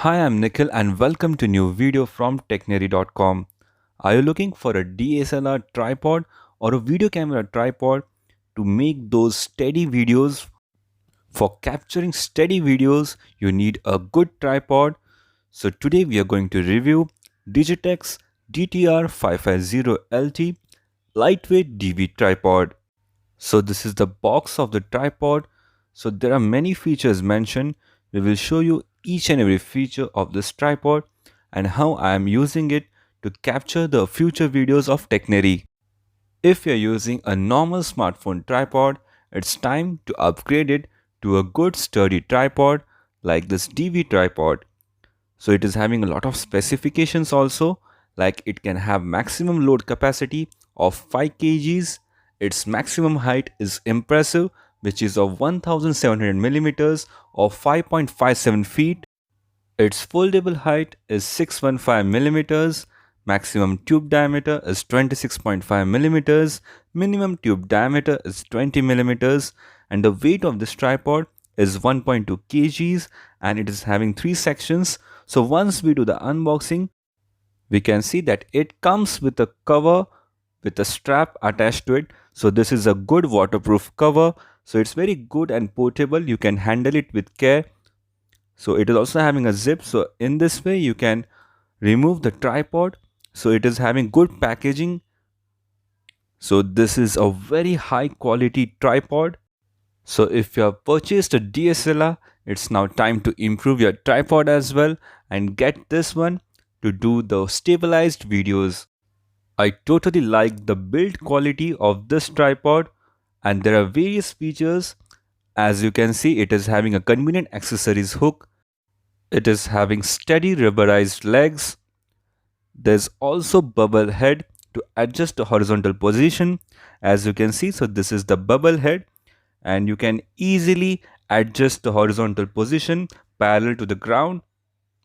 Hi, I'm Nikhil and welcome to new video from Technary.com. Are you looking for a DSLR tripod or a video camera tripod to make those steady videos? For capturing steady videos, you need a good tripod. So today we are going to review DigiTek's DTR 550LT lightweight DV tripod. So this is the box of the tripod. So there are many features mentioned. We will show you each and every feature of this tripod and how I am using it to capture the future videos of Technary. If you're using a normal smartphone tripod, it's time to upgrade it to a good sturdy tripod like this DV tripod. So it is having a lot of specifications also, like it can have maximum load capacity of 5 kgs. Its maximum height is impressive, which is of 1700 millimeters or 5.57 feet. Its foldable height is 615 millimeters. Maximum tube diameter is 26.5 millimeters. Minimum tube diameter is 20 millimeters. And the weight of this tripod is 1.2 kgs and it is having 3 sections. So once we do the unboxing, we can see that it comes with a cover with a strap attached to it. So this is a good waterproof cover. So it's very good and portable. You can handle it with care. So it is also having a zip. So in this way you can remove the tripod. So it is having good packaging. So this is a very high quality tripod. So if you have purchased a DSLR, it's now time to improve your tripod as well and get this one to do the stabilized videos. I totally like the build quality of this tripod and there are various features. As you can see, it is having a convenient accessories hook. It is having steady rubberized legs. There's also bubble head to adjust the horizontal position. As you can see, so this is the bubble head and you can easily adjust the horizontal position parallel to the ground,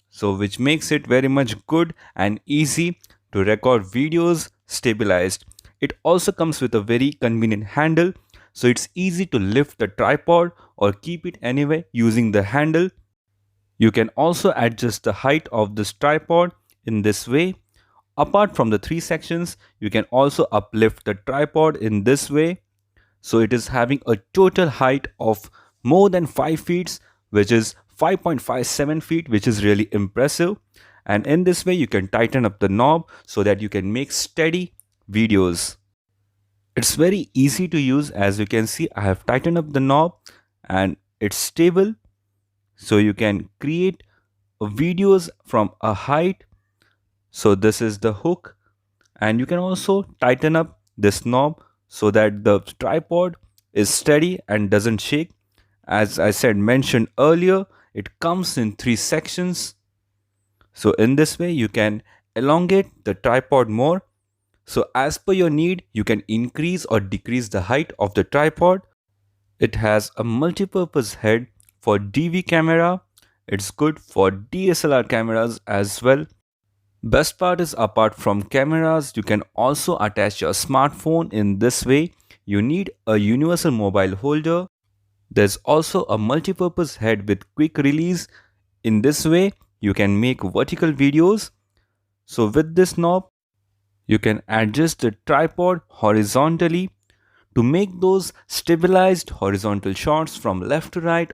so which makes it very much good and easy to record videos stabilized. It also comes with a very convenient handle, so it's easy to lift the tripod or keep it anywhere using the handle. You can also adjust the height of this tripod in this way. Apart from the 3 sections, you can also uplift the tripod in this way. So it is having a total height of more than 5 feet, which is 5.57 feet, which is really impressive. And in this way, you can tighten up the knob so that you can make steady videos. It's very easy to use. As you can see, I have tightened up the knob and it's stable. So you can create videos from a height. So this is the hook and you can also tighten up this knob so that the tripod is steady and doesn't shake. As I said mentioned earlier, it comes in 3 sections. So in this way you can elongate the tripod more. So as per your need, you can increase or decrease the height of the tripod. It has a multi-purpose head for DV camera. It's good for DSLR cameras as well. Best part is, apart from cameras, you can also attach your smartphone in this way. You need a universal mobile holder. There's also a multi-purpose head with quick release. In this way, you can make vertical videos. So with this knob, you can adjust the tripod horizontally to make those stabilized horizontal shots from left to right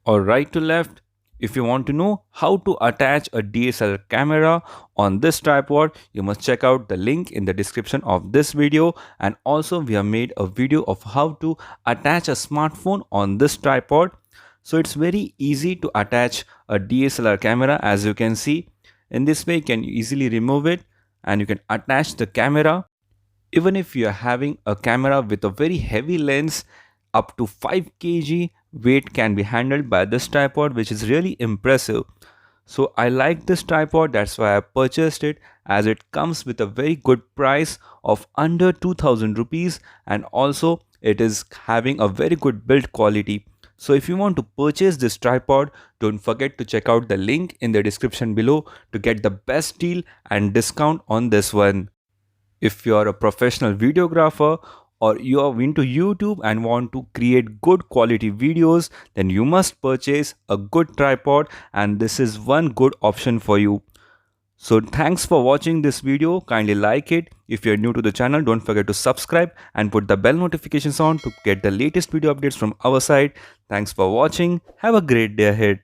or right to left. If you want to know how to attach a DSLR camera on this tripod, you must check out the link in the description of this video. And also we have made a video of how to attach a smartphone on this tripod. So it's very easy to attach a DSLR camera. As you can see, in this way you can easily remove it and you can attach the camera. Even if you are having a camera with a very heavy lens, up to 5 kg weight can be handled by this tripod, which is really impressive. So I like this tripod, that's why I purchased it, as it comes with a very good price of under 2000 rupees and also it is having a very good build quality. So if you want to purchase this tripod, don't forget to check out the link in the description below to get the best deal and discount on this one. If you are a professional videographer or you are into YouTube and want to create good quality videos, then you must purchase a good tripod, and this is one good option for you. So thanks for watching this video. Kindly like it. If you're new to the channel, don't forget to subscribe and put the bell notifications on to get the latest video updates from our side. Thanks for watching. Have a great day ahead.